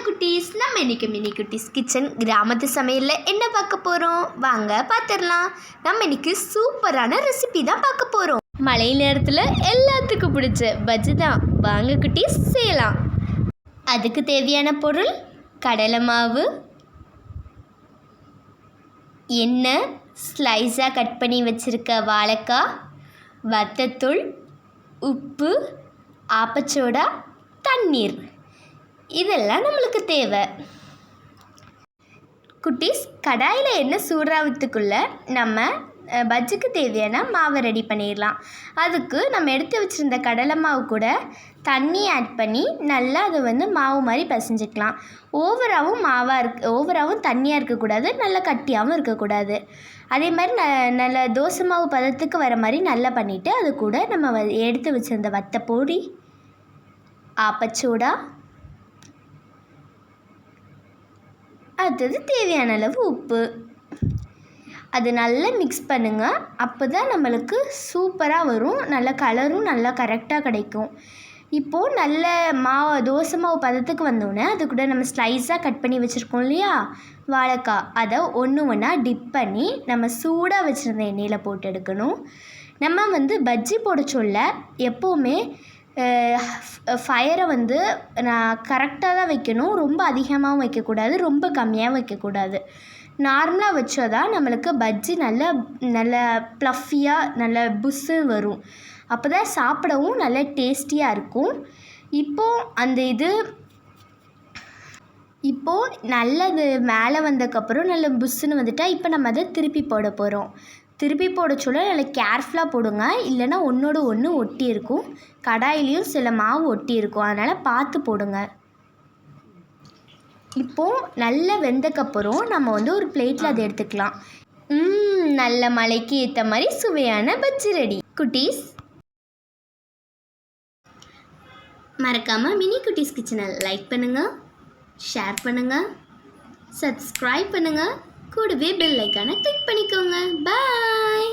குட்டீஸ், நம்ம இன்றைக்கி மினி குட்டீஸ் கிச்சன் கிராமத்து சமையலில் என்ன பார்க்க போகிறோம் வாங்க பார்த்துடலாம். நம்ம இன்றைக்கி சூப்பரான ரெசிபி தான் பார்க்க போகிறோம். மழை நேரத்தில் எல்லாத்துக்கும் பிடிச்ச பஜ்ஜி தான். வாங்க குட்டீஸ் செய்யலாம். அதுக்கு தேவையான பொருள் கடலை மாவு, எண்ணெய், ஸ்லைஸாக கட் பண்ணி வச்சுருக்க வாழைக்காய், வத்தத்தூள், உப்பு, ஆப்பச்சோடா, தண்ணீர், இதெல்லாம் நம்மளுக்கு தேவை. குட்டீஸ், கடாயில் எண்ணெய் சூடாகிறதுக்குள்ளே நம்ம பஜ்ஜிக்கு தேவையான மாவை ரெடி பண்ணிடலாம். அதுக்கு நம்ம எடுத்து வச்சுருந்த கடலை மாவு கூட தண்ணி ஆட் பண்ணி நல்லா அதை மாவு மாதிரி பிசைஞ்சிக்கலாம். ஓவராகவும் தண்ணியாக இருக்கக்கூடாது, நல்லா கட்டியாகவும் இருக்கக்கூடாது. அதே மாதிரி நல்ல தோசை மாவு பதத்துக்கு வர மாதிரி நல்லா பண்ணிவிட்டு அது கூட நம்ம எடுத்து வச்சுருந்த வத்தப்பொடி, ஆப்பச்சூடா, அடுத்தது தேவையான அளவு உப்பு, அது நல்லா மிக்ஸ் பண்ணுங்கள். அப்போ தான் நம்மளுக்கு சூப்பராக வரும். நல்ல கலரும் நல்லா கரெக்டாக கிடைக்கும். இப்போது நல்ல தோசை மாவு பதத்துக்கு வந்தோடனே அது கூட நம்ம ஸ்லைஸாக கட் பண்ணி வச்சுருக்கோம் இல்லையா வாழைக்காய், அதை ஒன்றா டிப் பண்ணி நம்ம சூடாக வச்சுருந்த எண்ணெயில் போட்டு எடுக்கணும். நம்ம பஜ்ஜி போட சொல்ல எப்போவுமே ஃபயரை நான் கரெக்டாக தான் வைக்கணும். ரொம்ப அதிகமாகவும் வைக்கக்கூடாது, ரொம்ப கம்மியாகவும் வைக்கக்கூடாது. நார்மலாக வச்சா தான் நம்மளுக்கு பஜ்ஜி நல்ல ப்ளஃபியாக நல்ல புஸ்ஸு வரும். அப்போ தான் சாப்பிடவும் நல்ல டேஸ்டியாக இருக்கும். இப்போது நல்லது மேலே வந்ததுக்கப்புறம் நல்ல புஸ்ஸுன்னு வந்துட்டால் இப்போ நம்ம அதை திருப்பி போட போகிறோம். திருப்பி போட சொல்ல நல்லா கேர்ஃபுல்லாக போடுங்க, இல்லைன்னா ஒன்றோடு ஒன்று ஒட்டி இருக்கும். கடாயிலையும் சில மாவு ஒட்டி இருக்கும், அதனால் பார்த்து போடுங்க. இப்போது நல்லா வெந்தக்கப்புறம் நம்ம ஒரு பிளேட்டில் அதை எடுத்துக்கலாம். நல்ல மழைக்கு ஏற்ற மாதிரி சுவையான பஜ்ஜி ரெடி. குட்டீஸ், மறக்காமல் மினி குட்டீஸ் கிச்சனை லைக் பண்ணுங்கள், ஷேர் பண்ணுங்கள், சப்ஸ்கிரைப் பண்ணுங்கள், கூடவே பெல் ஐக்கானை கிளிக் பண்ணிக்கோங்க. பாய்.